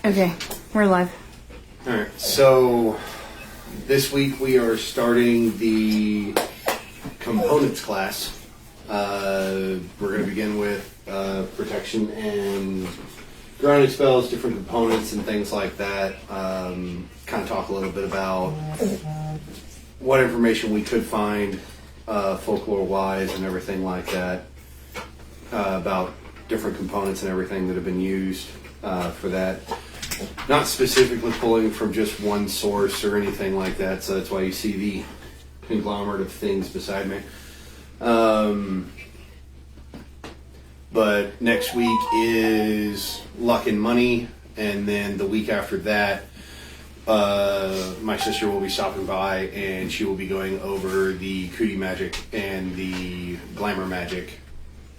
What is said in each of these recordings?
Okay, we're live. All right, so this week we are starting the components class. We're going to begin with protection and grounding spells, different components and things like that. Kind of talk a little bit about what information we could find folklore-wise and everything like that about different components and everything that have been used for that. Not specifically pulling from just one source or anything like that, so that's why you see the conglomerate of things beside me. But next week is luck and money, and then the week after that, my sister will be stopping by, and she will be going over the Cootie Magic and the Glamour Magic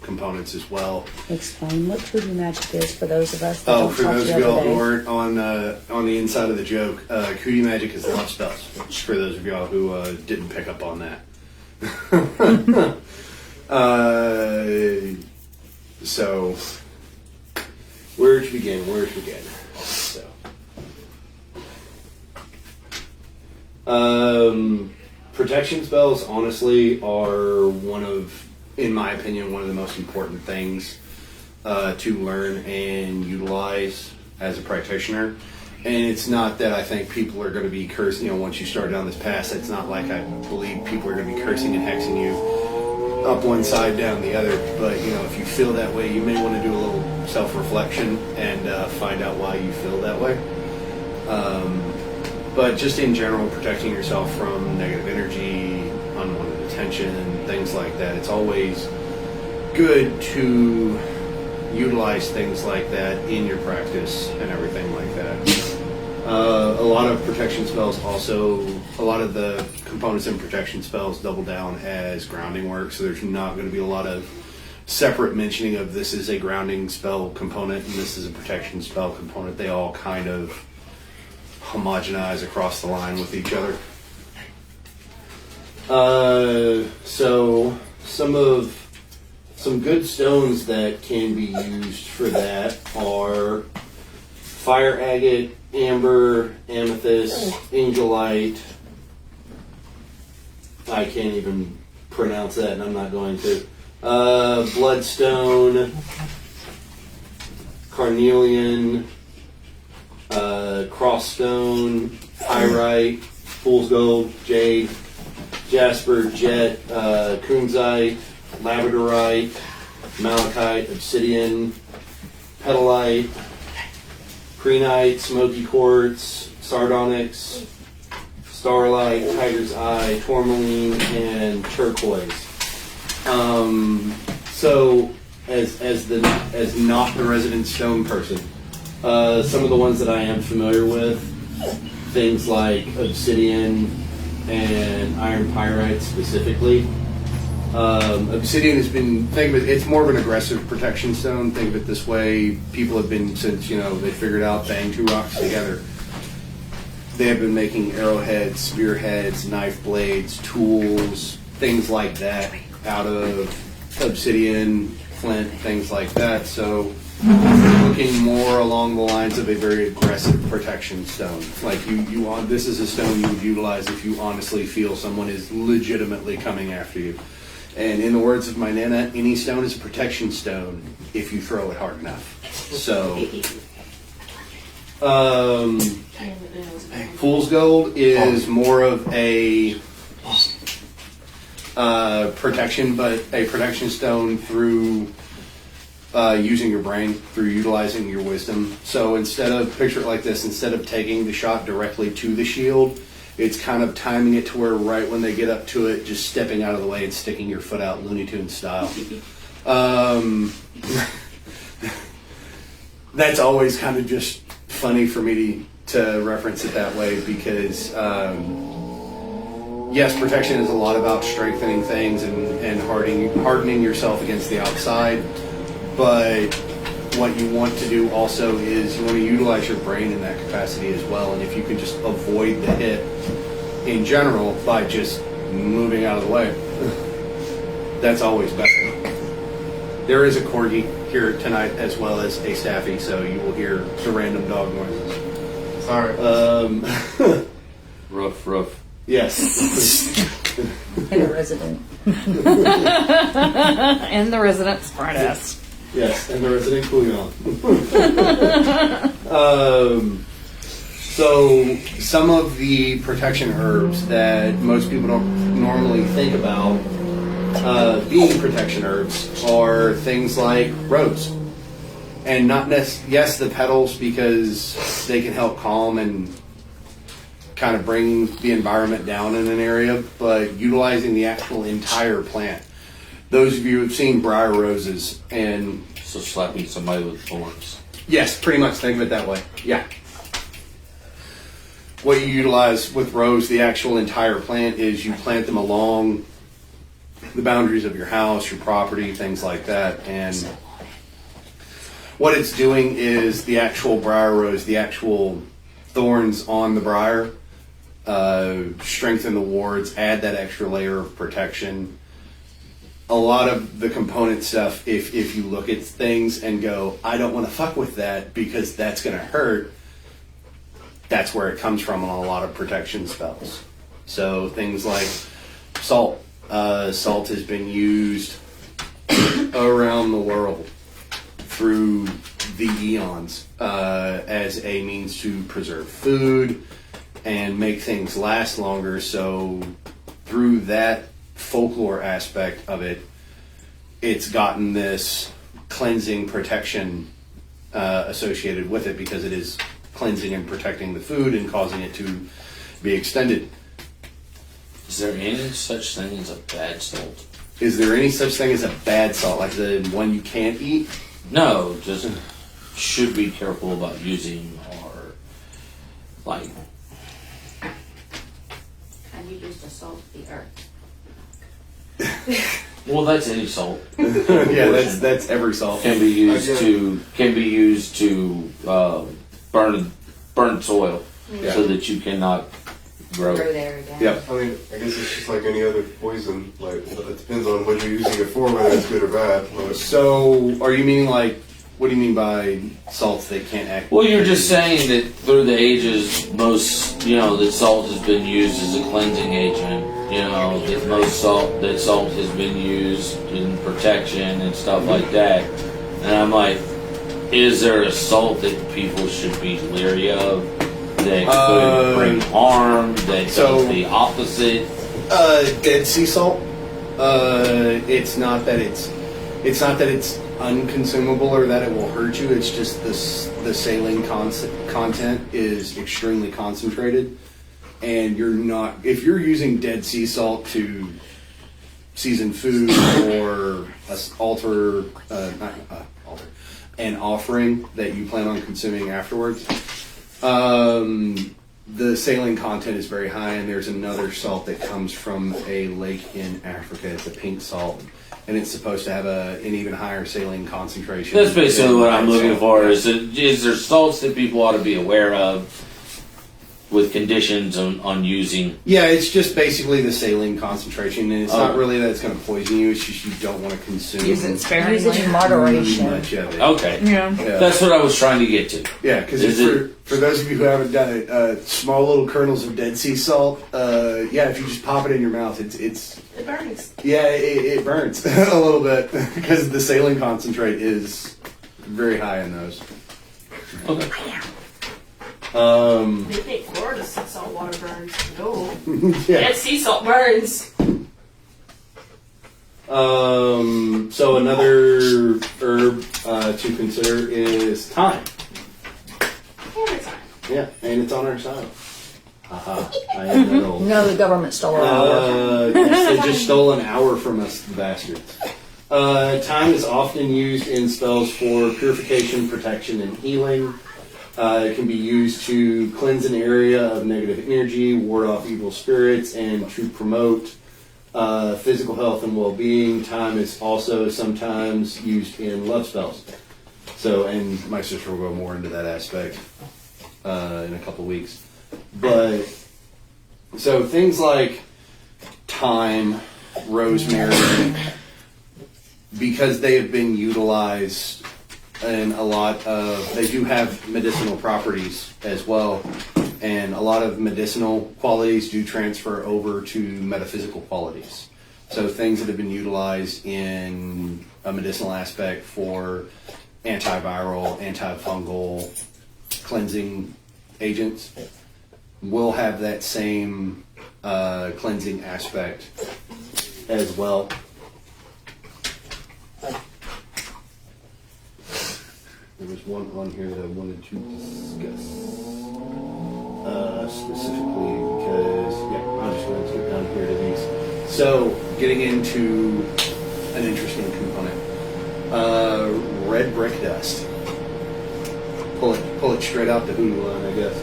components as well. Explain what Cootie Magic is for those of us that don't for talk those the of y'all other who day. aren't on the inside of the joke, Cootie Magic is love spells. Just for those of y'all who didn't pick up on that. So, where to begin? So, protection spells, honestly, are in my opinion, one of the most important things to learn and utilize as a practitioner. And it's not that I think people are going to be cursing, once you start down this path, it's not like I believe people are going to be cursing and hexing you up one side, down the other. But, if you feel that way, you may want to do a little self-reflection and find out why you feel that way. But just in general, protecting yourself from negative energy, unwanted attention, things like that. It's always good to utilize things like that in your practice and everything like that. A lot of protection spells also, a lot of the components in protection spells double down as grounding work, so there's not going to be a lot of separate mentioning of this is a grounding spell component and this is a protection spell component. They all kind of homogenize across the line with each other. So some good stones that can be used for that are fire agate, amber, amethyst, angelite. I can't even pronounce that, and I'm not going to. Bloodstone, carnelian, crossstone, pyrite, fool's gold, jade, jasper, jet, kunzite, labradorite, malachite, obsidian, petalite, prehnite, smoky quartz, sardonyx, starlight, tiger's eye, tourmaline, and turquoise. So, as not the resident stone person, some of the ones that I am familiar with, things like obsidian and iron pyrite specifically. Obsidian has been, think of it, it's more of an aggressive protection stone. Think of it this way, people have been, since, they figured out bang two rocks together, they have been making arrowheads, spearheads, knife blades, tools, things like that out of obsidian, flint, things like that. So you're looking more along the lines of a very aggressive protection stone. Like you want, this is a stone you would utilize if you honestly feel someone is legitimately coming after you. And in the words of my nana, any stone is a protection stone if you throw it hard enough. So, fool's gold is more of a protection, but a protection stone through using your brain, through utilizing your wisdom. So instead of, picture it like this, instead of taking the shot directly to the shield, it's kind of timing it to where right when they get up to it, just stepping out of the way and sticking your foot out Looney Tunes style. That's always kind of just funny for me to reference it that way because, yes, protection is a lot about strengthening things and hardening yourself against the outside, but what you want to do also is you want to utilize your brain in that capacity as well. And if you can just avoid the hit in general by just moving out of the way, that's always better. There is a corgi here tonight, as well as a staffy, so you will hear the random dog noises. Sorry. Rough. Yes. And a resident. And the resident smartass. Yes, and the resident couillon. So some of the protection herbs that most people don't normally think about being protection herbs are things like rose. And not necessarily, yes, the petals, because they can help calm and kind of bring the environment down in an area, but utilizing the actual entire plant. Those of you who've seen briar roses, and So slapping somebody with thorns. yes, pretty much think of it that way. Yeah. What you utilize with rose, the actual entire plant, is you plant them along the boundaries of your house, your property, things like that. And what it's doing is the actual briar rose, the actual thorns on the briar, strengthen the wards, add that extra layer of protection. A lot of the component stuff, if you look at things and go, I don't want to fuck with that because that's going to hurt, that's where it comes from on a lot of protection spells. So things like salt. Salt has been used around the world through the eons as a means to preserve food and make things last longer. So through that folklore aspect of it, it's gotten this cleansing protection associated with it, because it is cleansing and protecting the food and causing it to be extended. Is there any such thing as a bad salt? Is there any such thing as a bad salt, like the one you can't eat? No, just should be careful about using, or like, Have you used to salt the earth? well, that's any salt. Yeah, that's every salt. Can be used to burn soil, Yeah. so that you cannot grow. Grow there again. Yep. I mean, I guess it's just like any other poison. Like, it depends on what you're using it for, whether it's good or bad. But So, are you meaning like, what do you mean by salts that can't act? Well, you're just saying that through the ages, that salt has been used as a cleansing agent. That salt has been used in protection and stuff like that. And I'm like, is there a salt that people should be leery of, that could bring harm, that does the opposite? Dead sea salt. It's not that it's unconsumable or that it will hurt you. It's just the saline content is extremely concentrated, and if you're using dead sea salt to season food or an offering that you plan on consuming afterwards, the saline content is very high. And there's another salt that comes from a lake in Africa. It's a pink salt, and it's supposed to have an even higher saline concentration. That's basically than what white I'm looking salt. for. Is there salts that people ought to be aware of with conditions on using? Yeah, it's just basically the saline concentration, and it's not Oh. really that it's going to poison you. It's just you don't want to consume Use it sparingly. Use it in too moderation. much of it. Okay, Yeah. Yeah. that's what I was trying to get to. Yeah, because Is for those of you who haven't done it, small little kernels of Dead Sea salt. If you just pop it in your mouth, it's It burns. it burns a little bit because the saline concentrate is very high in those. Okay. They think Florida sea salt water burns. No. Yeah. That sea salt burns. So another herb to consider is thyme. Every time. Yeah, and it's on our side. Haha, I am that old. No, the government stole our hour. Yes, they just stole an hour from us, the bastards. Thyme is often used in spells for purification, protection, and healing. It can be used to cleanse an area of negative energy, ward off evil spirits, and to promote physical health and well-being. Thyme is also sometimes used in love spells. So, and my sister will go more into that aspect in a couple weeks. But, so things like thyme, rosemary, because they have been utilized in a lot of, they do have medicinal properties as well, and a lot of medicinal qualities do transfer over to metaphysical qualities. So things that have been utilized in a medicinal aspect for antiviral, antifungal, cleansing agents will have that same cleansing aspect as well. There was one on here that I wanted to discuss specifically because, I'm just going to skip down here to these. So, getting into an interesting component. Red brick dust. Pull it straight out the Hulu line, I guess.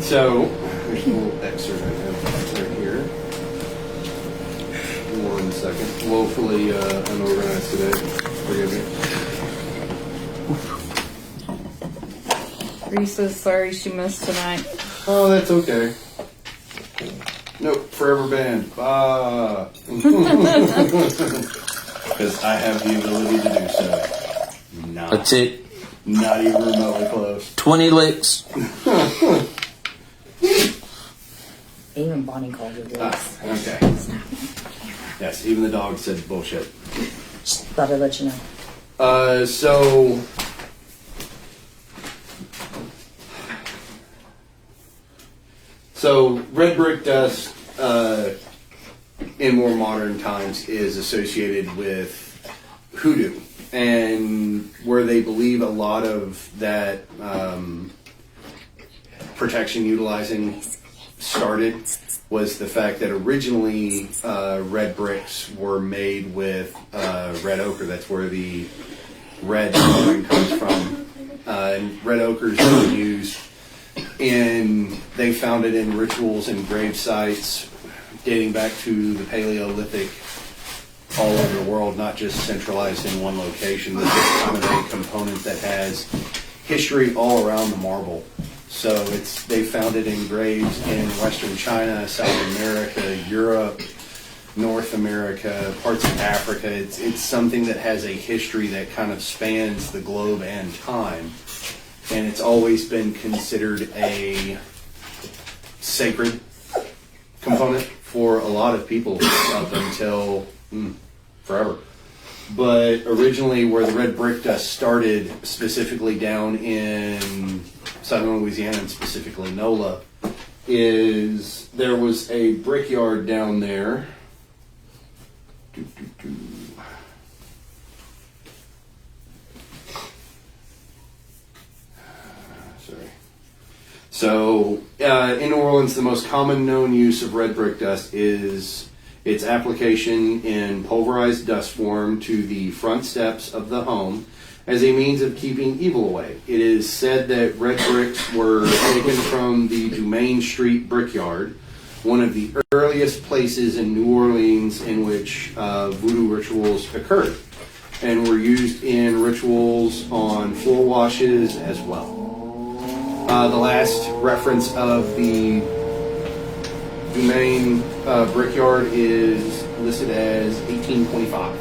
So, there's a little excerpt I have right here. 1 second. Woefully unorganized today. Forgive me. Reese is sorry she missed tonight. Oh, that's okay. Nope, forever banned. Because I have the ability to do so. That's it. Not even remotely close. 20 licks. Even Bonnie called it this. Okay. Yes, even the dog said bullshit. Thought I'd let you know. So red brick dust in more modern times is associated with hoodoo, and where they believe a lot of that protection utilizing started was the fact that originally red bricks were made with red ochre. That's where the red coloring comes from. And red ochre is used they found it in rituals and grave sites dating back to the Paleolithic all over the world, not just centralized in one location. This is kind of a component that has history all around the marble. So they found it in graves in Western China, South America, Europe, North America, parts of Africa. It's something that has a history that kind of spans the globe and time. And it's always been considered a sacred component for a lot of people up until forever. But originally where the red brick dust started, specifically down in southern Louisiana and specifically NOLA, is there was a brickyard down there. So, in New Orleans, the most common known use of red brick dust is its application in pulverized dust form to the front steps of the home as a means of keeping evil away. It is said that red bricks were taken from the Dumaine Street Brickyard, one of the earliest places in New Orleans in which voodoo rituals occurred, and were used in rituals on floor washes as well. The last reference of the Dumaine Brickyard is listed as 1825.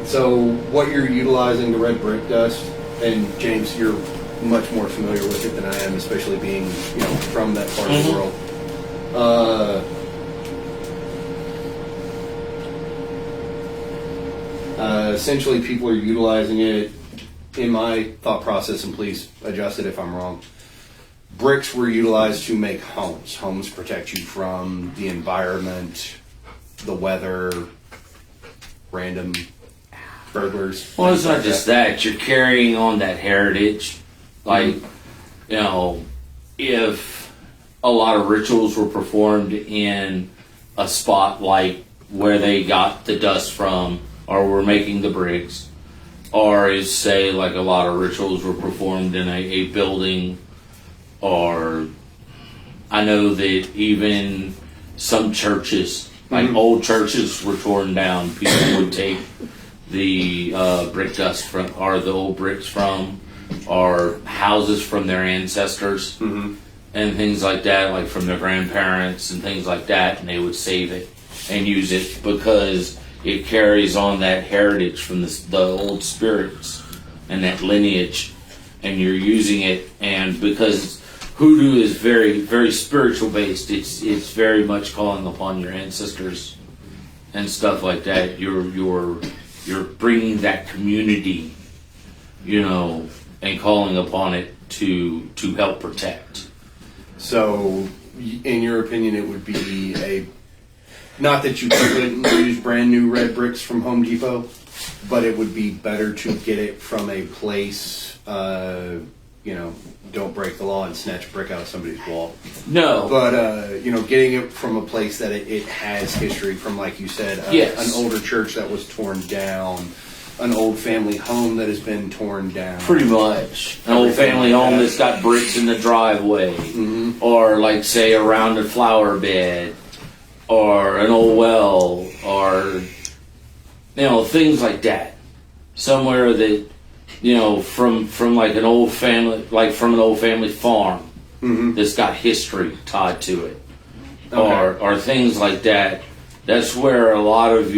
So what you're utilizing the red brick dust, and James, you're much more familiar with it than I am, especially being from that part of the world. Essentially, people are utilizing it. In my thought process, and please adjust it if I'm wrong, bricks were utilized to make homes. Homes protect you from the environment, the weather, random burglars. Well, it's not just that. You're carrying on that heritage. Like, if a lot of rituals were performed in a spot like where they got the dust from or were making the bricks, or is, say, like a lot of rituals were performed in a building, or I know that even some churches, like old churches, were torn down. People would take the brick dust from, or the old bricks from, or houses from their ancestors, and things like that, like from their grandparents and things like that, and they would save it and use it because it carries on that heritage from the old spirits and that lineage, and you're using it, and because hoodoo is very, very spiritual based, it's very much calling upon your ancestors and stuff like that. You're bringing that community, and calling upon it to help protect. So, in your opinion, it would be not that you couldn't use brand new red bricks from Home Depot, but it would be better to get it from a place, don't break the law and snatch a brick out of somebody's wall. No, But, getting it from a place that it has history from, like you said, Yes. an older church that was torn down, an old family home that has been torn down. pretty much an old Everything family like home that. that's got bricks in the driveway, or like say a rounded flower bed, or an old well, or things like that. Somewhere that from like an old family, like from an old family farm that's got history tied to it, or things like that. That's where a lot of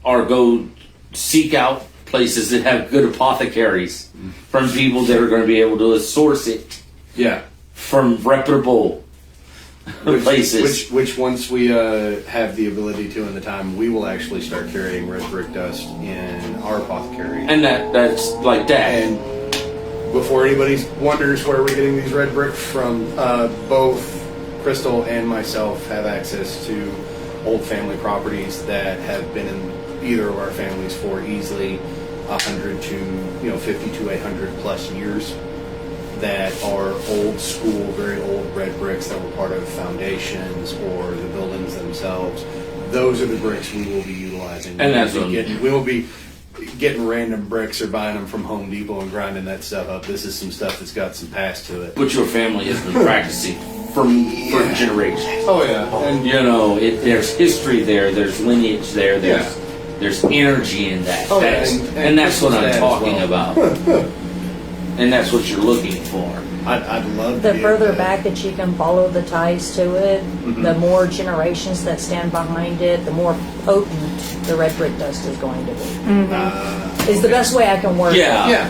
go seek out places that have good apothecaries from people that are going to be able to source it Yeah. from reputable places. Which once we have the ability to and the time, we will actually start carrying red brick dust in our apothecary. And that's like that. And before anybody wonders where we're getting these red bricks from, both Crystal and myself have access to old family properties that have been in either of our families for easily 100 to 50 to 100 plus years, that are old school, very old red bricks that were part of foundations or the buildings themselves. Those are the bricks we will be utilizing. And that's we will be getting random bricks or buying them from Home Depot and grinding that stuff up. This is some stuff that's got some past to it. But your family has been practicing for generations. Oh yeah, and There's history there. There's lineage there. There's energy in that. Oh, yeah, And that's what I'm Christmas talking as about. And that's what you're looking for. I'd love to The be able further to- back that you can follow the ties to it, the more generations that stand behind it, the more potent the red brick dust is going to be. Is the best way I can word it. Yeah.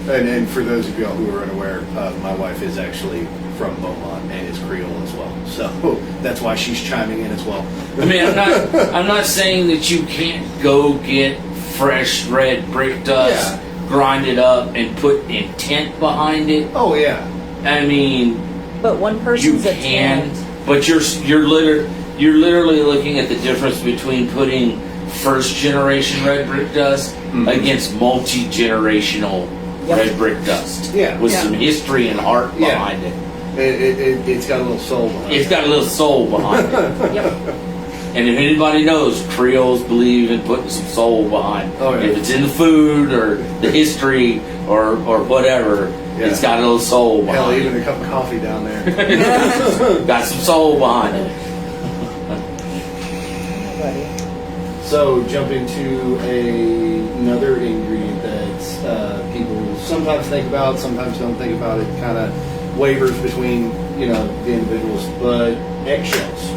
And for those of y'all who are unaware, my wife is actually from Beaumont and is Creole as well. So that's why she's chiming in as well. I mean, I'm not saying that you can't go get fresh red brick dust, grind it up, and put intent behind it. Oh yeah. I mean, But one you person's can, intent. but you're literally looking at the difference between putting first generation red brick dust against multi-generational red brick dust. Yeah. With some history and heart Yeah. behind it. It's got a little soul behind It's it. got a little soul behind it. Yep. And if anybody knows, Creoles believe in putting some soul behind. Oh, yeah. If it's in the food or the history or whatever, it's got a little soul Hell, behind even it. a cup of coffee down there. Got some soul behind it. Buddy. So jumping to another ingredient that people sometimes think about, sometimes don't think about. It kind of wavers between the individuals, but eggshells.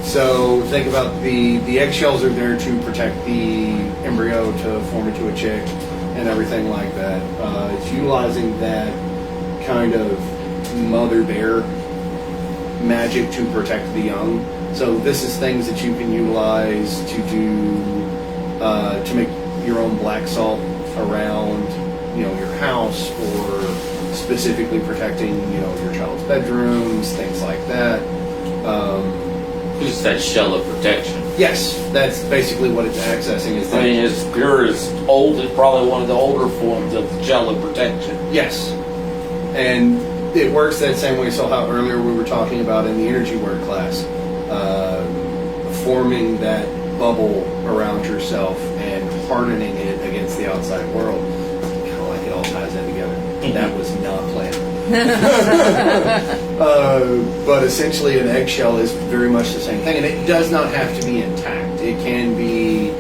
So think about the eggshells are there to protect the embryo to form into a chick and everything like that. It's utilizing that kind of mother bear magic to protect the young. So this is things that you can utilize to do to make your own black salt around your house, or specifically protecting your child's bedrooms, things like that. Just that shell of protection. Yes, that's basically what it's accessing. Is I that mean, it's pure as old as probably one of the older forms of shell of protection. yes, and it works that same way. So how earlier we were talking about in the energy word class, forming that bubble around yourself and hardening it against the outside world. Kind of like it all ties in together. That was not planned. But essentially, an eggshell is very much the same thing, and it does not have to be intact. It can be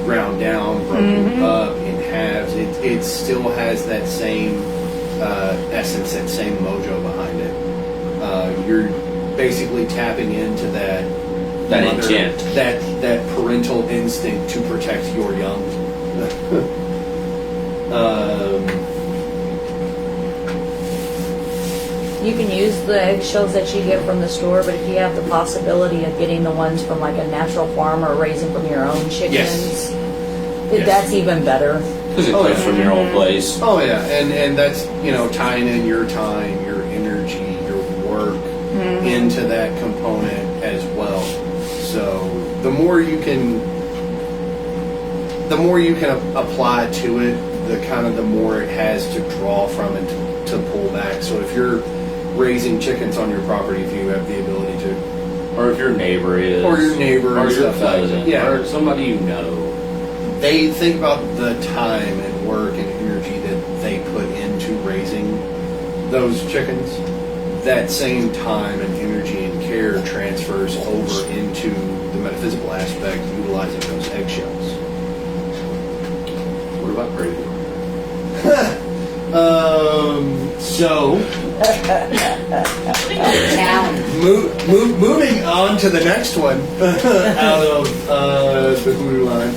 ground down, broken up in halves. It still has that same essence, that same mojo behind it. You're basically tapping into that intent. that parental instinct to protect your young. You can use the eggshells that you get from the store, but if you have the possibility of getting the ones from like a natural farm or raising from your own chickens, Yes. that's even better. Because it comes from your own place. Oh yeah, and that's tying in your time, your energy, your work into that component as well. So the more you can apply to it, the more it has to draw from and to pull back. So if you're raising chickens on your property, if you have the ability to, Or if your neighbor is. or your neighbor Or and your stuff like cousin. that. Yeah, Or somebody you know. they think about the time and work and energy that they put into raising those chickens. That same time and energy and care transfers over into the metaphysical aspect, utilizing those eggshells. What about gravy? So Now, moving on to the next one out of the hoodoo line.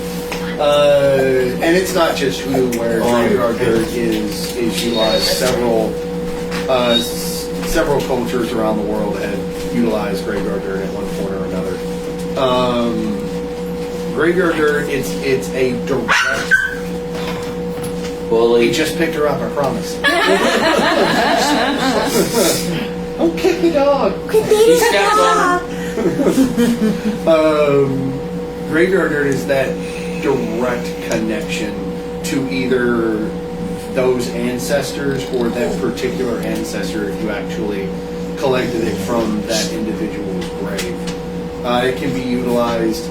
And it's not just hoodoo where graveyard dirt is utilized. Several cultures around the world have utilized graveyard dirt at one point or another. Graveyard dirt, it's a direct. Bully. He just picked her up, I promise. Don't kick the dog. He stepped on her. Graveyard dirt is that direct connection to either those ancestors or that particular ancestor if you actually collected it from that individual's grave. It can be utilized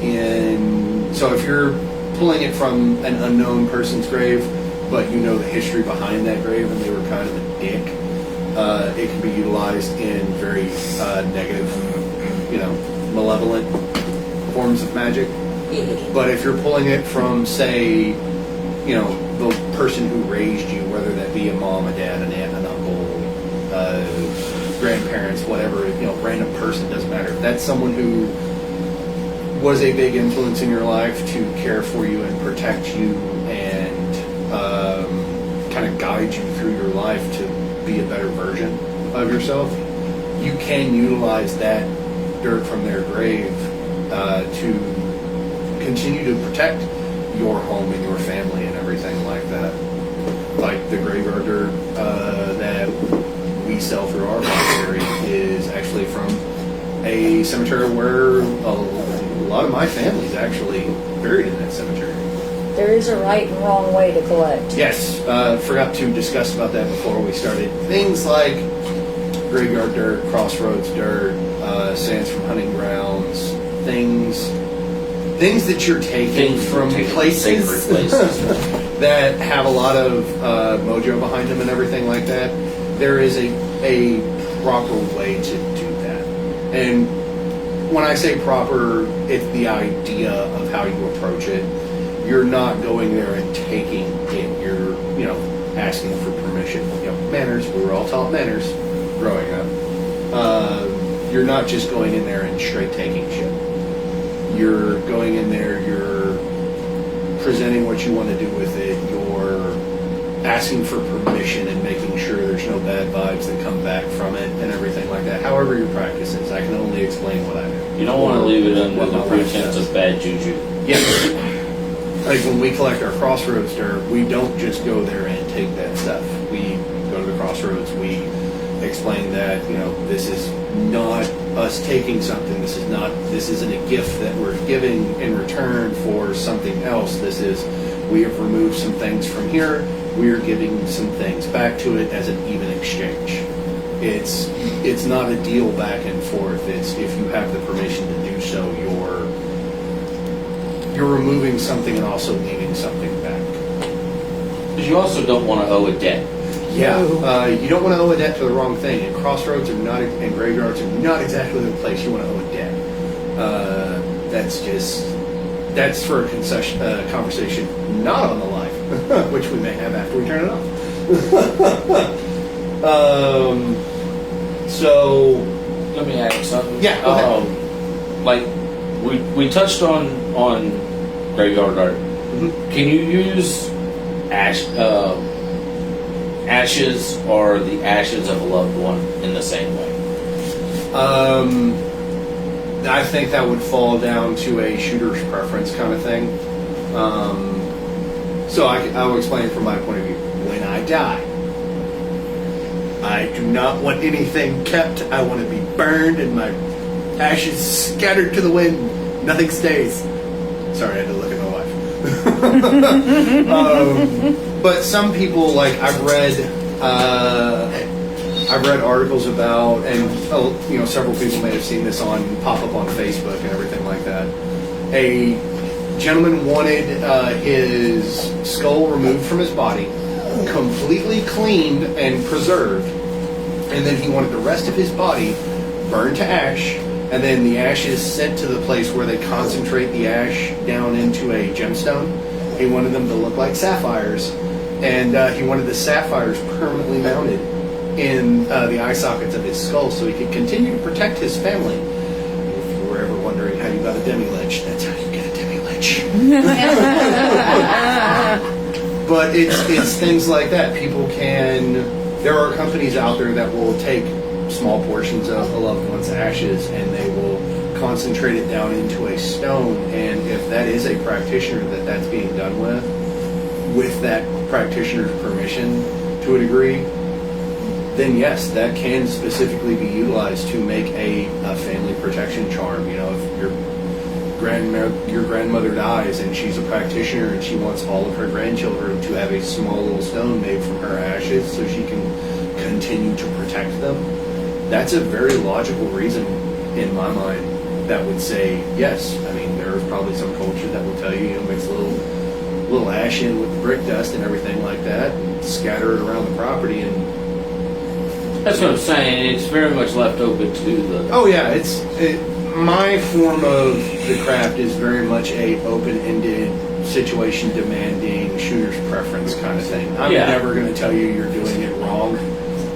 so if you're pulling it from an unknown person's grave, but you know the history behind that grave and they were kind of a dick, it can be utilized in very negative, malevolent forms of magic. But if you're pulling it from, say, the person who raised you, whether that be a mom, a dad, an aunt, an uncle, grandparents, whatever, random person, doesn't matter. If that's someone who was a big influence in your life to care for you and protect you and kind of guide you through your life to be a better version of yourself, you can utilize that dirt from their grave to continue to protect your home and your family and everything like that. Like the graveyard dirt that we sell through our cemetery is actually from a cemetery where a lot of my family's actually buried in that cemetery. There is a right and wrong way to collect. Yes, forgot to discuss about that before we started. Things like graveyard dirt, crossroads dirt, sands from hunting grounds, things that you're taking from places Sacred places. that have a lot of mojo behind them and everything like that. There is a proper way to do that. And when I say proper, it's the idea of how you approach it. You're not going there and taking it. You're, asking for permission. Manners. We were all taught manners growing up. You're not just going in there and straight taking shit. You're going in there, you're presenting what you want to do with it, you're asking for permission and making sure there's no bad vibes that come back from it and everything like that. However your practice is, I can only explain what I do. You don't want to leave it under What the my wife pretense does. of bad juju. Yes. Like when we collect our crossroads dirt, we don't just go there and take that stuff. We go to the crossroads, we explain that, this is not us taking something, this isn't a gift that we're giving in return for something else. This is, we have removed some things from here, we are giving some things back to it as an even exchange. It's not a deal back and forth. It's if you have the permission to do so, you're removing something and also leaving something back. Because you also don't want to owe a debt. Yeah, you don't want to owe a debt to the wrong thing, and crossroads are not, and graveyards are not exactly the place you want to owe a debt. That's for a conversation not on the live, which we may have after we turn it off. So let me add something. Yeah, go ahead. Like we touched on graveyard art. Can you use ashes or the ashes of a loved one in the same way? I think that would fall down to a shooter's preference kind of thing. So I will explain from my point of view. When I die, I do not want anything kept. I want to be burned and my ashes scattered to the wind. Nothing stays. Sorry, I had to look at my wife. But some people, like I've read articles about, and several people may have seen this pop up on Facebook and everything like that. A gentleman wanted his skull removed from his body, completely cleaned and preserved, and then he wanted the rest of his body burned to ash, and then the ashes sent to the place where they concentrate the ash down into a gemstone. He wanted them to look like sapphires, and he wanted the sapphires permanently mounted in the eye sockets of his skull so he could continue to protect his family. If you were ever wondering how you got a demi-lich, that's how you get a demi-lich. But it's things like that. There are companies out there that will take small portions of a loved one's ashes and they will concentrate it down into a stone, and if that is a practitioner that's being done with that practitioner's permission to a degree, then yes, that can specifically be utilized to make a family protection charm. If your grandmother dies and she's a practitioner and she wants all of her grandchildren to have a small little stone made from her ashes so she can continue to protect them, that's a very logical reason in my mind that would say yes. I mean, there's probably some culture that will tell you, mix a little ash in with the brick dust and everything like that and scatter it around the property, and That's what I'm saying. It's very much left open to the. oh yeah, my form of the craft is very much a open-ended, situation-demanding, shooter's preference kind of thing. I'm never going to tell you you're doing it wrong.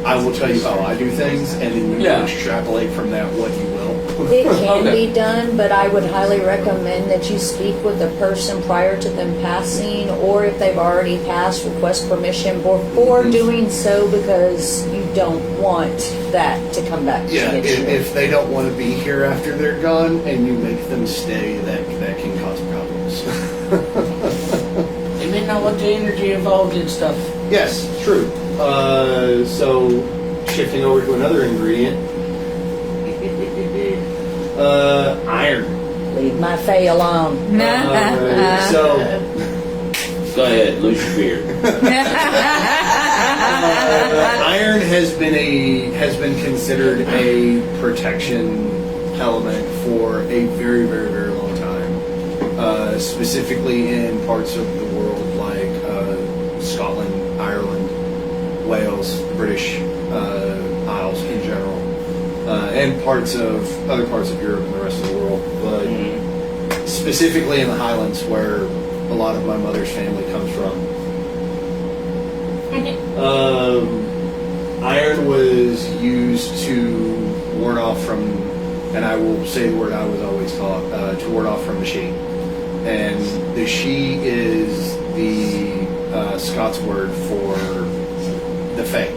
I will tell you how I do things, and then you can extrapolate from that what you will. It can be done, but I would highly recommend that you speak with the person prior to them passing, or if they've already passed, request permission before doing so, because you don't want that to come back to get you. If they don't want to be here after they're gone, and you make them stay, that can cause problems. They may not want the energy involved in stuff. Yes, true. So, shifting over to another ingredient. Iron. Leave my Faye alone. So, Go ahead, lose your beard. iron has been considered a protection element for a very, very, very long time. Specifically in parts of the world like Scotland, Ireland, Wales, British Isles in general, and other parts of Europe and the rest of the world, but specifically in the Highlands where a lot of my mother's family comes from. Iron was used to ward off from, and I will say the word I was always taught, to ward off from the Sidhe. And the Sidhe is the Scots word for the Fae,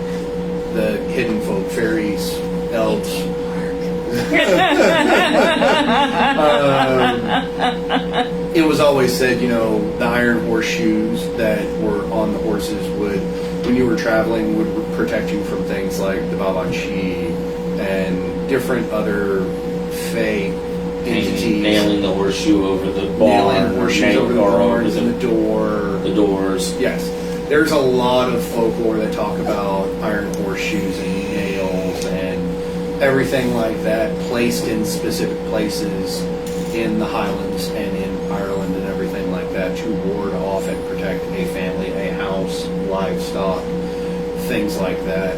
the hidden folk, fairies, elves. It was always said, the iron horseshoes that were on the horses when you were traveling, would protect you from things like the Babanchi and different other Fae entities. Nailing the horseshoe over the barn. Nailing horseshoes over the barns and the door. The doors. Yes. There's a lot of folklore that talk about iron horseshoes and nails and everything like that placed in specific places in the Highlands and in Ireland and everything like that to ward off and protect a family, a house, livestock, things like that.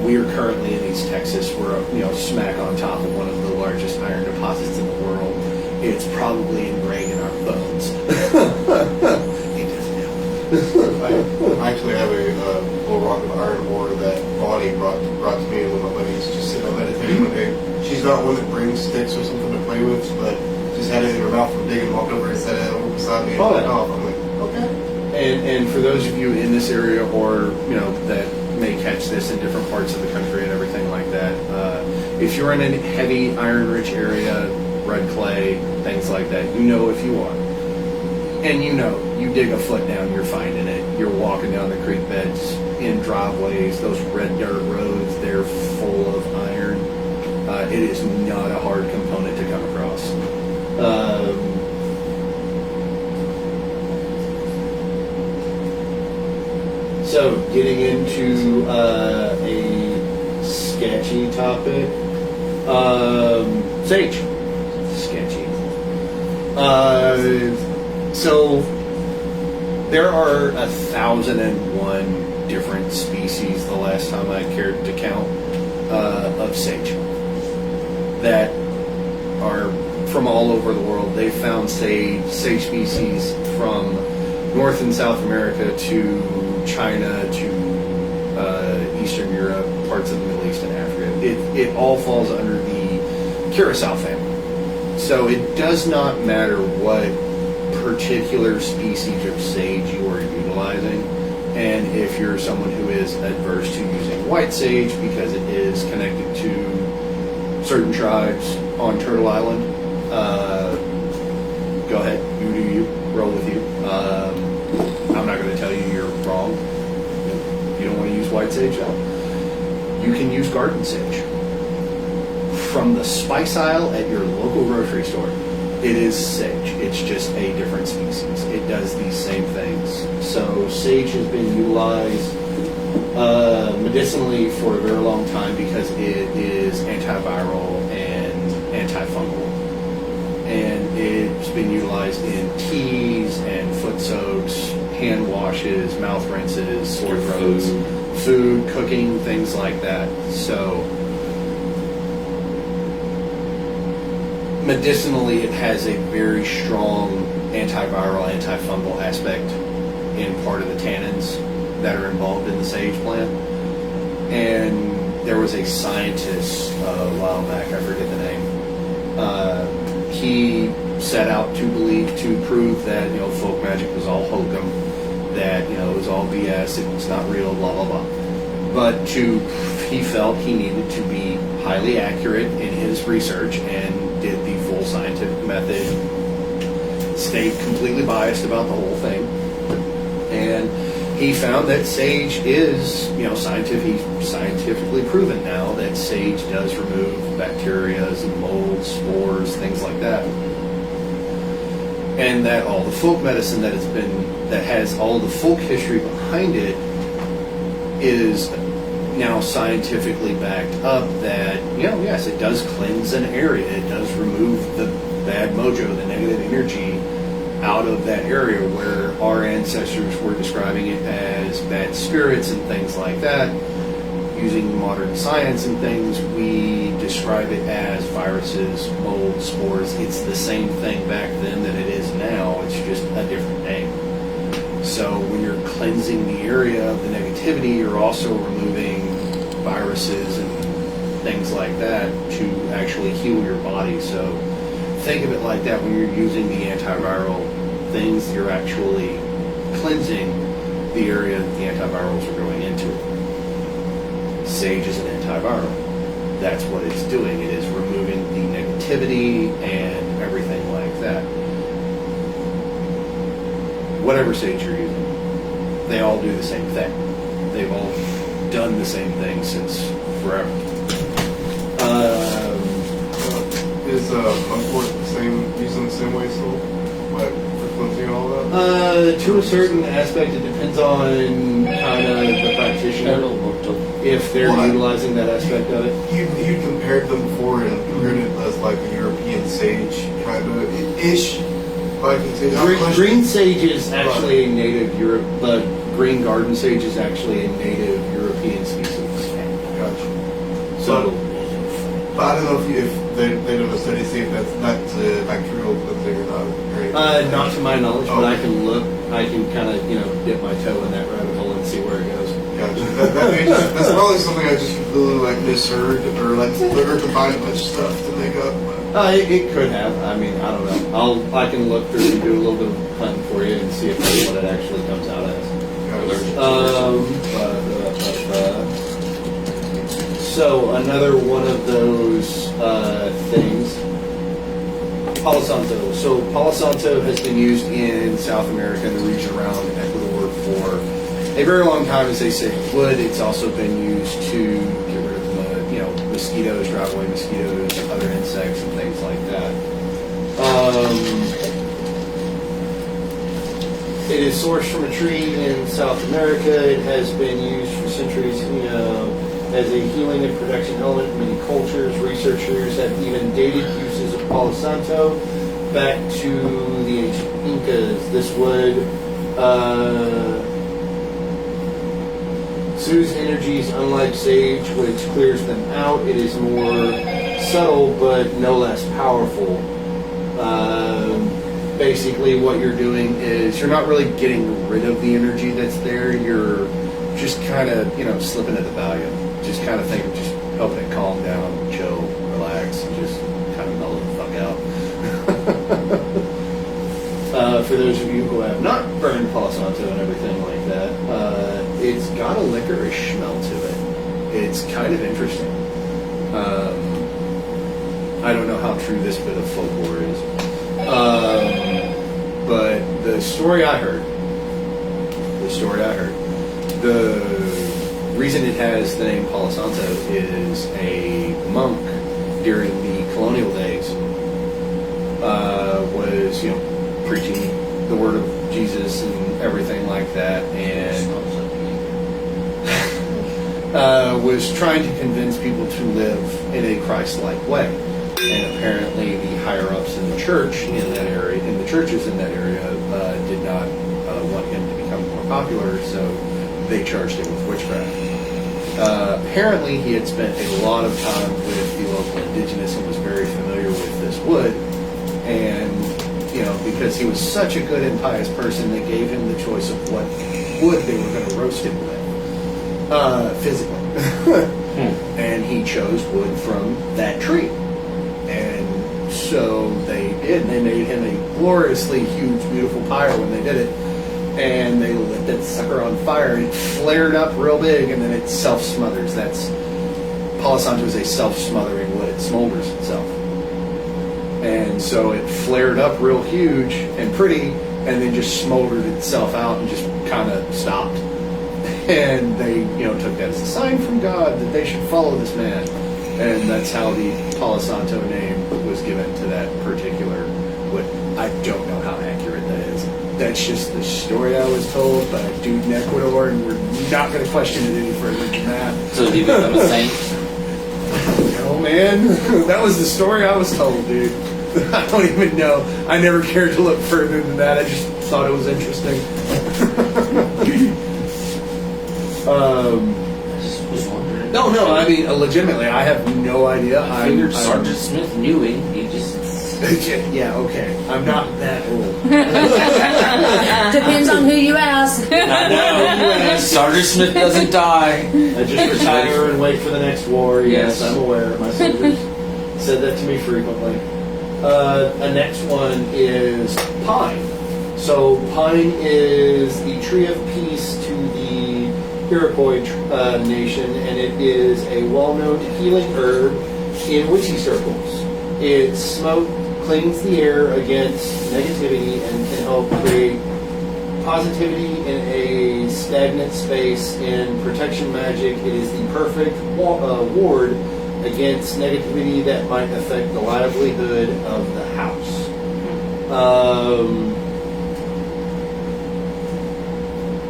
We are currently in East Texas. We're smack on top of one of the largest iron deposits in the world. It's probably ingrained in our bones. It doesn't help. I actually have a little rock of iron ore that Bonnie brought to she's not one that brings sticks or something to play with, but just had it in her mouth from digging, walked over and set it over beside me and Oh, walked yeah. off. I'm like, okay. And for those of you in this area, or that may catch this in different parts of the country and everything like that, if you're in a heavy iron-rich area, red clay, things like that, if you are, and you dig a foot down, you're finding it. You're walking down the creek beds in driveways, those red dirt roads, they're full of iron. It is not a hard component to come across. So, getting into a sketchy topic, sage. Sketchy. So, there are 1,001 different species, the last time I cared to count, of sage that are from all over the world. They found sage species from North and South America to China to Eastern Europe, parts of the Middle East and Africa. It all falls under the curacao family. So it does not matter what particular species of sage you are utilizing, and if you're someone who is adverse to using white sage because it is connected to certain tribes on Turtle Island, go ahead, you do you, roll with you. I'm not going to tell you you're wrong. If you don't want to use white sage, no. You can use garden sage. From the spice aisle at your local grocery store, it is sage. It's just a different species. It does these same things. So sage has been utilized medicinally for a very long time because it is antiviral and antifungal. And it's been utilized in teas and foot soaks, hand washes, mouth rinses, sore throats, food, cooking, things like that. So medicinally, it has a very strong antiviral, antifungal aspect in part of the tannins that are involved in the sage plant. And there was a scientist a while back, I forget the name, he set out to prove that, folk magic was all hokum, that, it was all BS, it was not real, blah, blah, blah. But he felt he needed to be highly accurate in his research and did the full scientific method, stayed completely biased about the whole thing. And he found that sage is, scientifically proven now that sage does remove bacteria and molds, spores, things like that. And that all the folk medicine that has all the folk history behind it is now scientifically backed up that, yes, it does cleanse an area. It does remove the bad mojo, the negative energy out of that area where our ancestors were describing it as bad spirits and things like that. Using modern science and things, we describe it as viruses, mold, spores. It's the same thing back then that it is now. It's just a different name. So when you're cleansing the area of the negativity, you're also removing viruses and things like that to actually heal your body. So think of it like that. When you're using the antiviral things, you're actually cleansing the area that the antivirals are going into. Sage is an antiviral. That's what it's doing. It is removing the negativity and everything like that. Whatever sage you're using, they all do the same thing. They've all done the same thing since forever. Is mugwort using the same way still? Like for cleansing and all that? To a certain aspect, it depends on kind of the practitioner. If they're utilizing that aspect of it. You compared them before and compared it as like a European sage kind of ish. Green sage is actually a native Europe. The green garden sage is actually a native European species. Gotcha. So, But I don't know if they don't a study to see if that's bacterial cleansing or not. not to my knowledge, but Oh. I can look. I can kind of dip my toe in that rabbit hole and see where it goes. Gotcha. That's probably something I just completely like misheard or combined a bunch of stuff to make up. It could have. I mean, I don't know. I can look through and do a little bit of hunting for you and see if that's what it actually comes out as. So another one of those things, Palo Santo. So Palo Santo has been used in South America and the region around Ecuador for a very long time, as they say wood. It's also been used to get rid of mosquitoes, drive away mosquitoes, other insects, and things like that. It is sourced from a tree in South America. It has been used for centuries, as a healing and protection element in many cultures. Researchers have even dated uses of Palo Santo back to the ancient Incas. This wood soothes energies, unlike sage, which clears them out. It is more subtle, but no less powerful. Basically, what you're doing is you're not really getting rid of the energy that's there. You're just kind of, slipping at the value. Just kind of thinking, just helping it calm down, chill, relax, and just kind of mellow the fuck out. For those of you who have not burned Palo Santo and everything like that, it's got a licorice smell to it. It's kind of interesting. I don't know how true this bit of folklore is. But the story I heard, the reason it has the name Palo Santo is a monk during the colonial days was, preaching the word of Jesus and everything like that, and was trying to convince people to live in a Christ-like way. And apparently the higher-ups in the church in that area, in the churches in that area, did not want him to become more popular, so they charged him with witchcraft. Apparently he had spent a lot of time with the local indigenous and was very familiar with this wood, and because he was such a good and pious person, they gave him the choice of what wood they were going to roast him with, physically. And he chose wood from that tree. And so they did, and they made him a gloriously huge, beautiful pyre when they did it. And they lit that sucker on fire, and it flared up real big, and then it self-smothers. Palo Santo is a self-smothering wood. It smolders itself. And so it flared up real huge and pretty, and then just smoldered itself out and just kind of stopped. And they, took that as a sign from God that they should follow this man. And that's how the Palo Santo name was given to that particular wood. I don't know how accurate that is. That's just the story I was told by a dude in Ecuador, and we're not going to question it any further than that. So did he become a saint? Oh man, that was the story I was told, dude. I don't even know. I never cared to look further than that. I just thought it was interesting. I just was wondering. No, I mean, legitimately, I have no idea. I figured Sergeant Smith knew him. He just... Yeah, okay. I'm not that old. Depends on who you ask. Sergeant Smith doesn't die. I just retire and wait for the next war. Yes, I'm aware. My soldiers said that to me frequently. The next one is pine. So pine is the tree of peace to the Iroquois nation, and it is a well-known healing herb in witchy circles. Its smoke cleans the air against negativity and can help create positivity in a stagnant space. In protection magic, it is the perfect ward against negativity that might affect the livelihood of the house.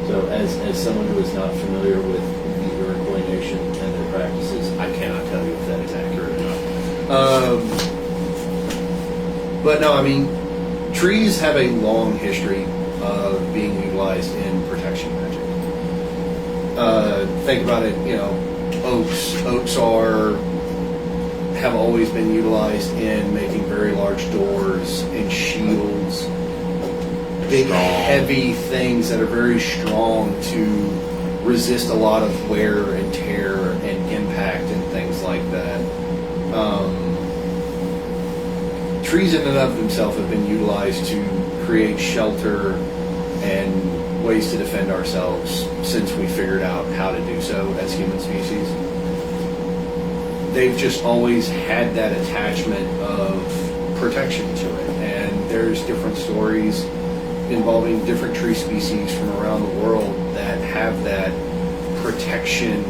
So as someone who is not familiar with the Iroquois nation and their practices, I cannot tell you if that is accurate or not. But no, I mean, trees have a long history of being utilized in protection magic. Think about it, oaks. Oaks have always been utilized in making very large doors and shields. Big, heavy things that are very strong to resist a lot of wear and tear and impact and things like that. Trees in and of themselves have been utilized to create shelter and ways to defend ourselves since we figured out how to do so as human species. They've just always had that attachment of protection to it, and there's different stories involving different tree species from around the world that have that protection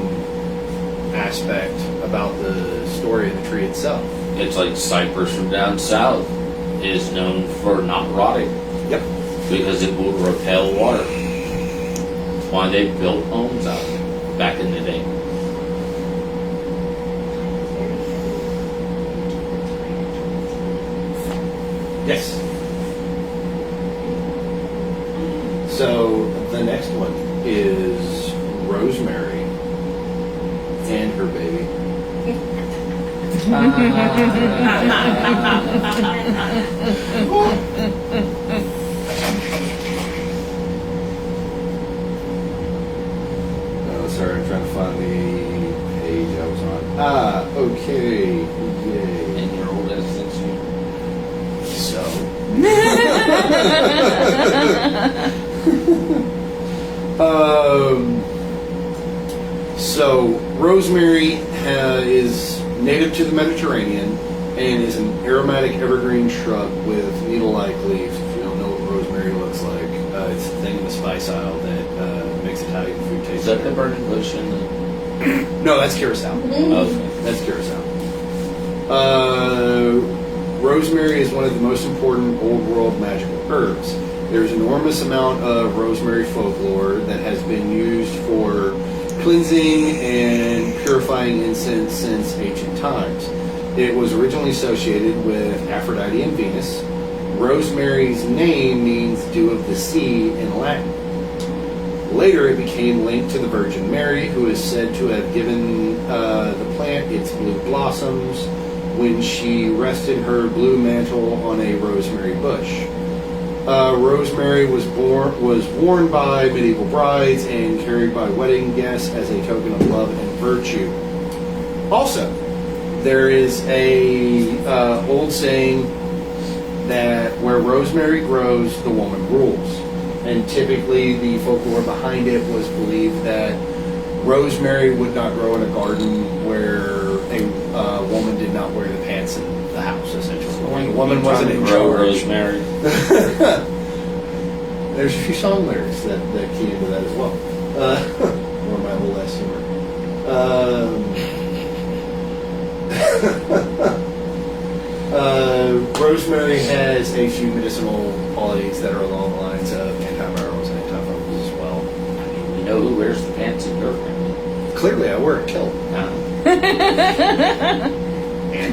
aspect about the story of the tree itself. It's like cypress from down south is known for not rotting Yep. because it will repel water. That's why they built homes out back in the day. Yes. So the next one is Rosemary and her baby. Oh, sorry, I'm trying to find the page I was on. Okay. Yay. And your old as since you. So. So rosemary is native to the Mediterranean and is an aromatic evergreen shrub with needle-like leaves. If you don't know what rosemary looks like, it's the thing in the spice aisle that makes Italian food taste Is that the better. burning bush in the? No, that's curacao. Okay. That's curacao. Rosemary is one of the most important old world magical herbs. There's an enormous amount of rosemary folklore that has been used for cleansing and purifying incense since ancient times. It was originally associated with Aphrodite and Venus. Rosemary's name means dew of the sea in Latin. Later, it became linked to the Virgin Mary, who is said to have given the plant its blue blossoms when she rested her blue mantle on a rosemary bush. Rosemary was worn by medieval brides and carried by wedding guests as a token of love and virtue. Also, there is a old saying that where rosemary grows, the woman rules. And typically the folklore behind it was believed that rosemary would not grow in a garden where a woman did not wear the pants in the house, essentially. The woman wasn't in grow charge. rosemary. There's a few song lyrics that key into that as well. More of my little less humor. Rosemary has a few medicinal qualities that are along the lines of antivirals and antifungals as well. I mean, we know who wears the pants in your family. Clearly, I wear a kilt.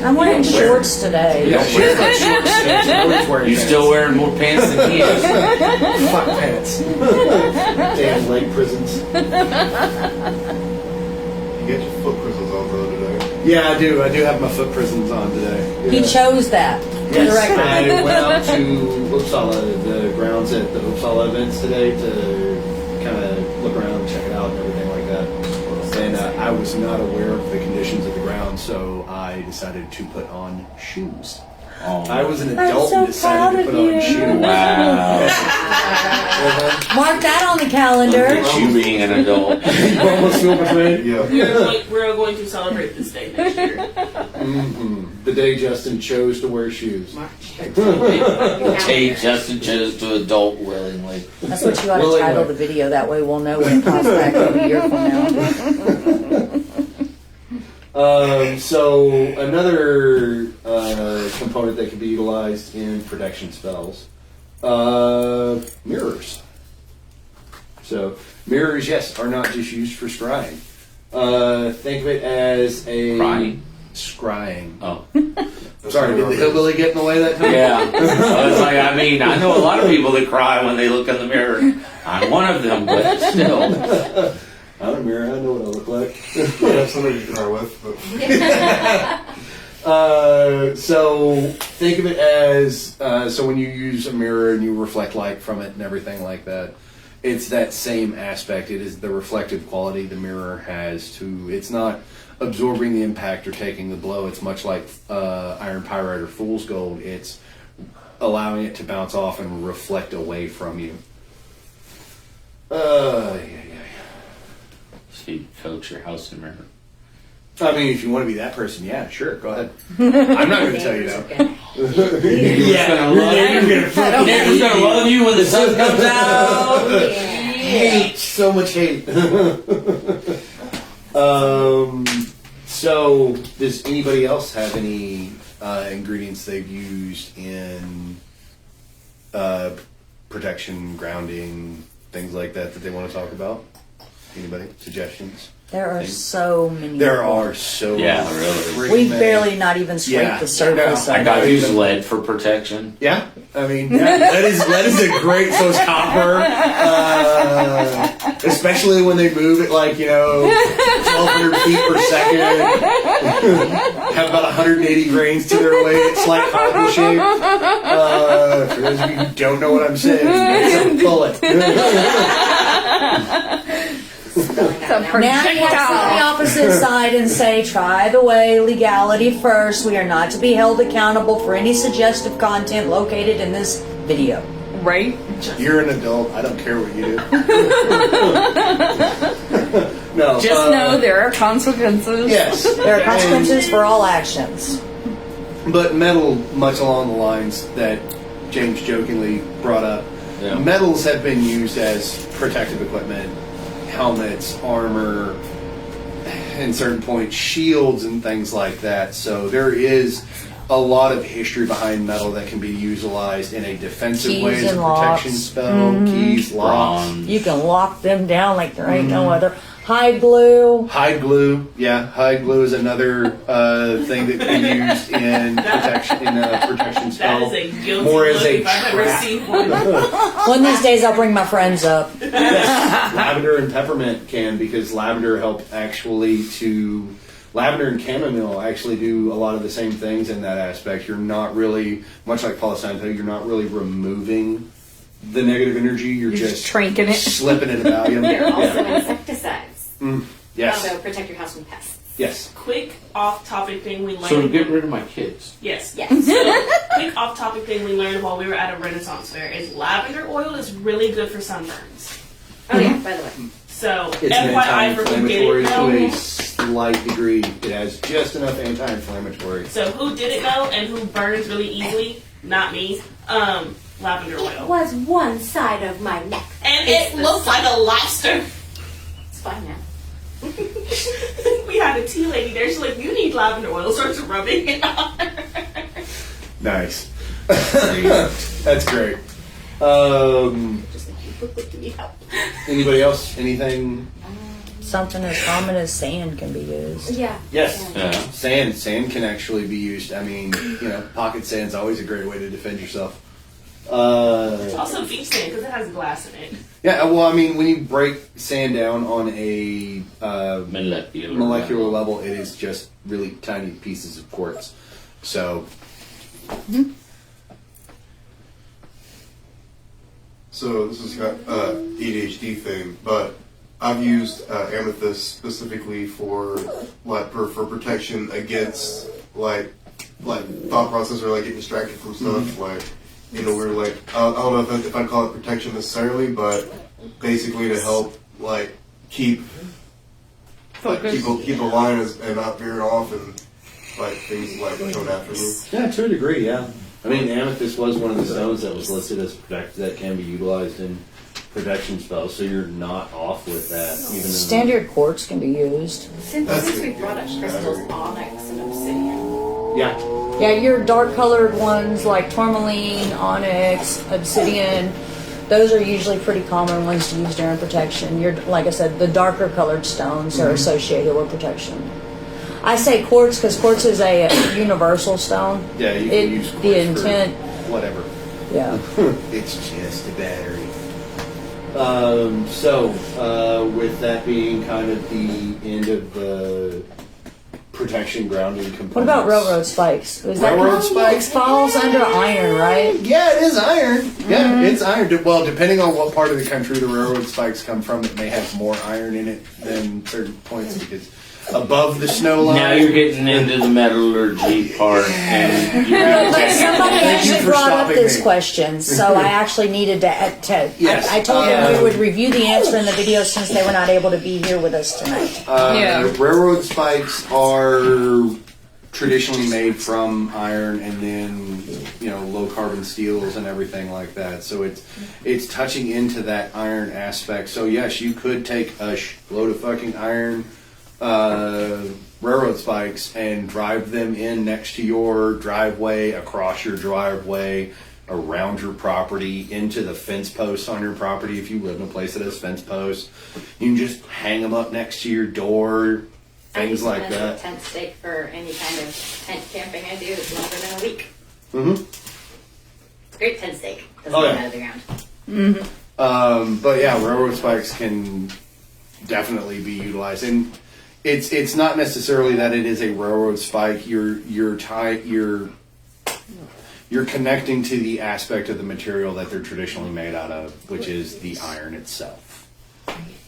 I'm wearing shorts today. Yeah, she's got short sticks. Nobody's wearing You pants. still wearing more pants than he is. Fuck pants. Damn leg prisons. You got your foot crystals on though today. Yeah, I do. I do have my foot prisons on today. He Yeah. chose that. For the Yes, record. I went out to Uppsala, the grounds at the Uppsala events today to kind of look around, check it out, and everything like that. And I was not aware of the conditions of the ground, so I decided to put on shoes. Oh, I was an I'm adult so and decided to proud put of on you. shoes. wow. Mark that on the calendar. Look at you being an adult. You almost feel betrayed? Yeah. We're going to celebrate this day next year. Mm-hmm. The day Justin chose to wear shoes. Hey, Justin chose to adult willingly. That's what you ought to Well, title anyway. the video. That way we'll know when it pops back a year from now. So another component that can be utilized in protection spells, mirrors. So mirrors, yes, are not just used for scrying. Think of it as a Crying? scrying. Oh, Sorry, did the hillbilly get in the way that time? yeah. I was like, I mean, I know a lot of people that cry when they look in the mirror. I'm one of them, but still. I'm a mirror. I know what I look like. I have somebody to cry with, but So think of it as so when you use a mirror and you reflect light from it and everything like that, it's that same aspect. It is the reflective quality the mirror has to. It's not absorbing the impact or taking the blow. It's much like iron pyrite or fool's gold. It's allowing it to bounce off and reflect away from you. Yeah. So you coach your house in mirror. I mean, if you want to be that person, yeah, sure, go ahead. I'm not going to tell you no. Yeah, You're gonna Neighbor's gonna love you when the sun comes out. hate, so much hate. So, does anybody else have any ingredients they've used in protection, grounding, things like that they want to talk about? Anybody? Suggestions? There are Things? so many. There are so Yeah, many. really. Freaking We've many. barely not even scraped Yeah. the surface No, of I it. got to use lead for protection. Yeah, I mean, lead is a great, so is copper. Especially when they move at 1,200 feet per second. Have about 180 grains to their weight. It's like cotton shape. For those of you who don't know what I'm saying, it's a bullet. Now you have to sit on the opposite side and say, try the way, legality first. We are not to be held accountable for any suggestive content located in this video. Right? You're an adult. I don't care what you do. No. Just know there are consequences. Yes. There are consequences for all actions. But metal, much along the lines that James jokingly brought up, Yeah. metals have been used as protective equipment, helmets, armor, in certain points, shields and things like that. So there is a lot of history behind metal that can be utilized in a defensive Keys way as a and protection locks. spell. Keys, locks. Bronze. You can lock them down like there ain't no other. Hide glue. Hide glue, yeah. Hide glue is another thing that can be used in protection That spell. is a guilty More as look a if I've ever trap. seen one. One of these days I'll bring my friends up. Lavender and peppermint can, because lavender lavender and chamomile actually do a lot of the same things in that aspect. You're not really, much like Palo you're not really removing the negative energy. You're just Tranking it. slipping it about you. They're also Yeah. insecticides. Yes. Although protect your house from pests. Yes. Quick off-topic thing we learned. So to get rid of my kids. Yes. Yes. So, quick off-topic thing we learned while we were at a Renaissance fair is lavender oil is really good for sunburns. Oh yeah, by the way. So, It's an FYI for who anti-inflammatory didn't to know. a slight degree. It has just enough anti-inflammatory. So, who didn't know and who burns really easily? Not me. Lavender It oil. was one side of my neck. And It's it the looked like a lobster. It's fine now. We had a tea lady there. She's like, "You need lavender oil." Starts rubbing it on her. Nice. That's great. Just like you need help. Anybody else? Anything? Something as common as sand can be used. Yeah. Yes. Yeah. Sand can actually be used. I mean, pocket sand's always a great way to defend yourself. It's also beach sand because it has glass in it. Yeah, well, I mean, when you break sand down on a molecular level, it is just really tiny pieces of quartz. So, So this is got ADHD thing, but I've used amethyst specifically for protection against like thought process or like getting distracted from stuff. Like we're like I don't know if I'd call it protection necessarily, but basically to help like keep the line and not veering off and like things like coming after me. yeah, to a degree, yeah. I mean, amethyst was one of the stones that was listed as that can be utilized in protection spells, so you're not off with that. Even in Standard quartz can be used. Since we brought up crystals, onyx and obsidian. yeah. Yeah, your dark colored ones like tourmaline, onyx, obsidian, those are usually pretty common ones to use during protection. Like I said, the darker colored stones are associated with protection. I say quartz because quartz is a universal stone. Yeah, you can use quartz The for intent, whatever. yeah. It's just a battery. With that being kind of the end of the protection grounding components. What about railroad spikes? Is that Railroad spikes? falls under iron, right? Yeah, it is iron. Yeah, it's iron. Well, depending on what part of the country the railroad spikes come from, it may have more iron in it than certain points because above the snow line. Now you're getting into the metallurgy part, and Somebody Thank you actually for brought up stopping this me. question, so I actually needed to. Yes. I told them we would review the answer in the video since they were not able to be here with us tonight. Yeah. Railroad spikes are traditionally made from iron and then low carbon steels and everything like that. So it's touching into that iron aspect. So yes, you could take a load of fucking iron railroad spikes and drive them in next to your driveway, across your driveway, around your property, into the fence posts on your property. If you live in a place that has fence posts, you can just hang them up next to your door, things like I use them that. as a tent stake for any kind of tent camping I do. It's longer than a week. Mm-hmm. It's a great tent stake. Doesn't Oh, come yeah. out of the ground. But yeah, railroad spikes can definitely be utilized, and it's not necessarily that it is a railroad spike. You're connecting to the aspect of the material that they're traditionally made out of, which is the iron itself.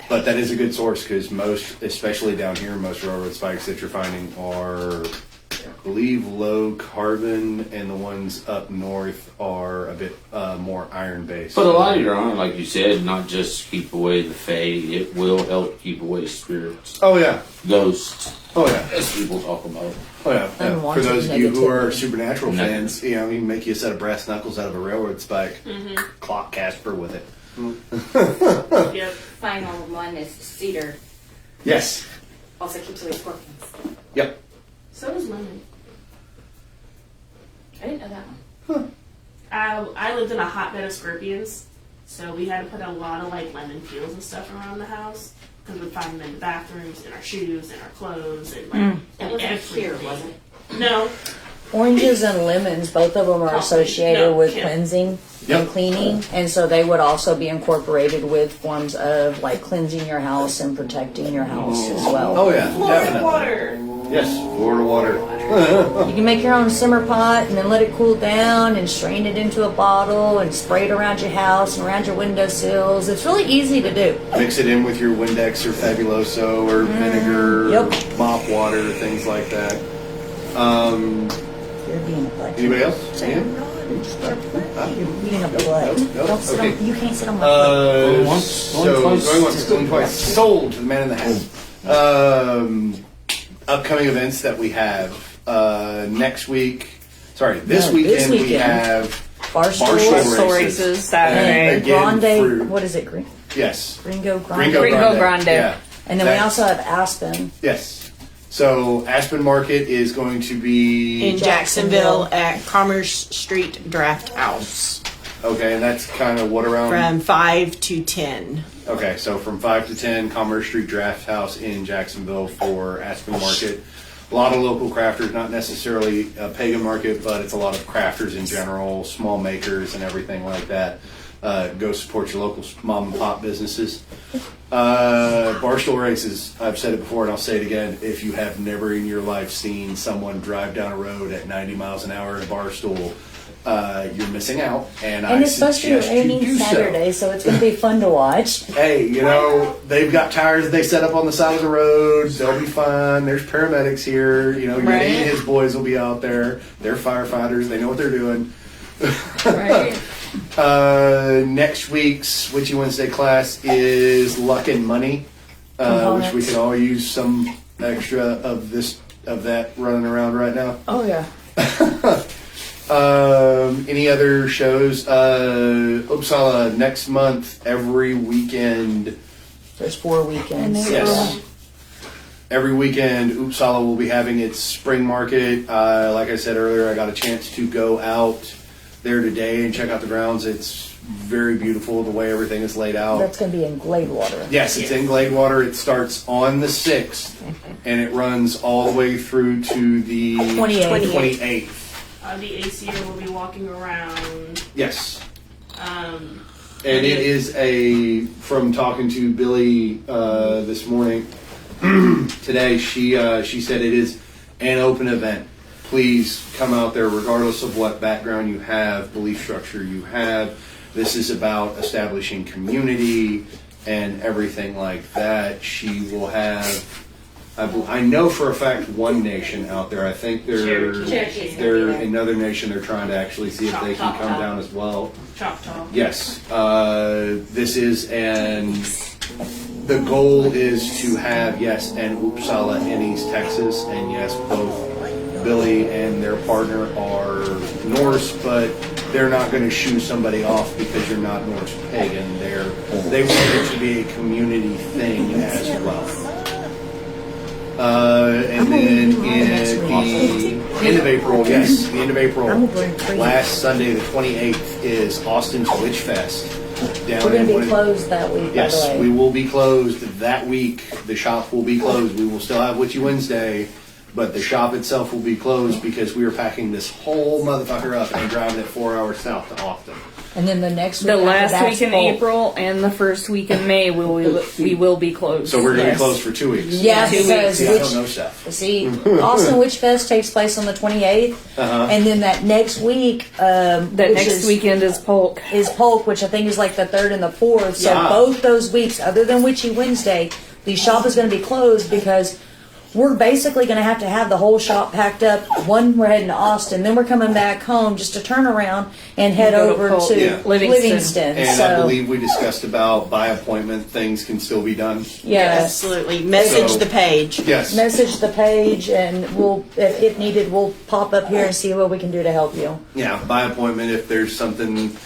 But that is a good source because most, especially down here, most railroad spikes that you're finding are, I believe, low carbon, and the ones up north are a bit more iron based. but a lot of your iron, like you said, not just keep away the fae, it will help keep away spirits, Oh yeah, ghosts, oh yeah. as people talk about. Oh yeah. For Unwanted those of you who are negativity. supernatural No. fans, you can make you a set of brass knuckles out of a railroad spike, clock Casper with it. Yep. Final one is cedar. Yes. Also keeps away scorpions. Yep. So does lemon. I didn't know that one. I lived in a hotbed of scorpions, so we had to put a lot of like lemon peels and stuff around the house because we'd find them in the bathrooms, in our shoes, in our clothes, and like It in wasn't here, everything. was it? No, Oranges and lemons, both of them are associated No, with yeah. cleansing Yep. and cleaning, and so they would also be incorporated with forms of like cleansing your house and protecting your house as well. Oh yeah. Florida Definitely. water. Yes. Florida water. You can make your own simmer pot and then let it cool down and strain it into a bottle and spray it around your house and around your windowsills. It's really easy to do. Mix it in with your Windex or Fabuloso or vinegar, Yep. mop water, things like that. You're being a butt. Anybody else? Say, Yeah? "I'm not a disturb butt." You're being a Nope, butt. nope, nope. Don't sit Okay. on, you can't sit on my butt. Going once, So going twice. going once, going twice. Sold to the man in the hat. Upcoming events that we have next week. Sorry, this No, weekend, this we weekend. have Barstool Barstool Barstool races. races Saturday. and again, Grande, for- what is it? yes, Gringo Grande. Gringo Grande. Yeah. And then we That- also have Aspen. Yes. So Aspen Market is going to be in Jacksonville at Commerce Street Draft House okay, and that's kind of what around. from 5 to 10. Okay, so from 5 to 10, Commerce Street Draft House in Jacksonville for Aspen Market. A lot of local crafters, not necessarily a pagan market, but it's a lot of crafters in general, small makers and everything like that. Go support your local mom and pop businesses. Barstool races, I've said it before and I'll say it again. If you have never in your life seen someone drive down a road at 90 miles an hour at Barstool, you're missing out. And I And it's supposed to be suggest you raining do so. Saturday, so it's going to be fun to watch. Hey, they've got tires that they set up on the side of the road. They'll be fine. There's paramedics here. Your Right. daddy and his boys will be out there. They're firefighters. They know what they're doing. Right. Next week's Witchy Wednesday class is Luck and Money, which we Components. could all use some extra of that running around right now. Oh, yeah. Any other shows? Uppsala next month, every weekend. There's 4 weekends. Yes. Every weekend, Uppsala will be having its spring market. Like I said earlier, I got a chance to go out there today and check out the grounds. It's very beautiful the way everything is laid out. That's going to be in Gladewater. Yes, it's in Gladewater. It starts on the 6th and it runs all the way through to the 28th. The ACO will be walking around. Yes. Um, And it is from talking to Billy this morning, today, she said it is an open event. Please come out there regardless of what background you have, belief structure you have. This is about establishing community and everything like that. She will have, I know for a fact, One Nation out there. I think they're Cherokee's gonna be they're there. another nation. They're trying to actually see if they can come down as well. Choctaw. Yes, this is the goal is to have, yes, an Uppsala in East Texas, and yes, both Billy and their partner are Norse, but they're not going to shoo somebody off because you're not Norse pagan. They want it to be a community thing as well. And then in the end of April, yes, the end of April, last Sunday, the 28th, is Austin's Witch Fest. Down We're going to in be closed that week, Yes, by the we way. will be closed that week. The shop will be closed. We will still have Witchy Wednesday, but the shop itself will be closed because we are packing this whole motherfucker up and driving it 4 hours south to Austin. And then the next week The after last that's week in Polk. April and the first week in May, we will be closed. So we're going to Yes. be closed for 2 weeks. Yes, 2 because See, I don't know stuff. See, Austin Witch Fest takes place on the 28th, and then that next week, that which next is, weekend is Polk. is Polk, which I think is like the 3rd and the 4th. So Yeah. both those weeks, other than Witchy Wednesday, the shop is going to be closed because we're basically going to have the whole shop packed up. One, we're heading to Austin, then we're coming back home just to turn around and head Go to over Polk. to Yeah. Livingston. And so, I believe we discussed about by appointment things can still be done. yes. Absolutely. Message So- the page. Yes. Message the page, and we'll, if needed, we'll pop up here and see what we can do to help you. Yeah, by appointment if there's something,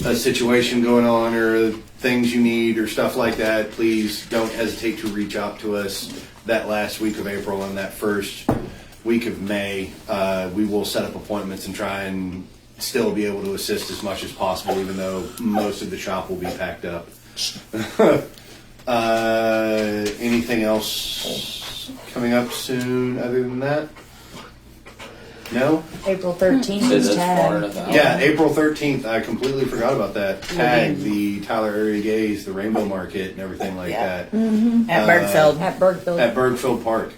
a situation going on or things you need or stuff like that, please don't hesitate to reach out to us that last week of April and that first week of May. We will set up appointments and try and still be able to assist as much as possible, even though most of the shop will be packed up. Anything else coming up soon other than that? No? April 13th Say is that's far tag. enough out. Yeah, April 13th. I completely forgot about that. Tag, the Tyler Area Gays, the Rainbow Market, and everything like Yeah. that. At Bergfeld. At Bergville. At Bergfield Park.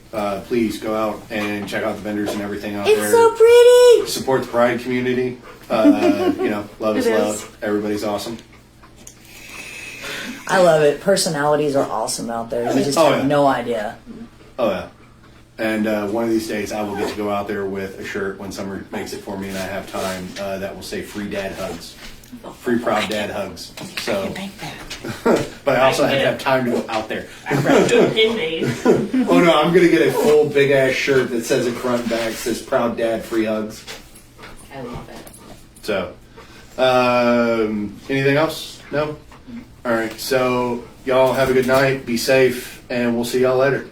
Please go out and check out the vendors and everything out It's there. so pretty! Support the Pride community. Love is It is. love. Everybody's awesome. I love it. Personalities are awesome out there. You just Oh, have yeah. no idea. Oh, yeah. And one of these days I will get to go out there with a shirt when summer makes it for me and I have time that will say free dad hugs. Free proud dad hugs. So, but I also have to have time to go out there. Do a pin made. Oh no, I'm gonna get a full big ass shirt that says in front and back says proud dad free hugs. I love it. So, anything else? No? Alright, so y'all have a good night, be safe, and we'll see y'all later.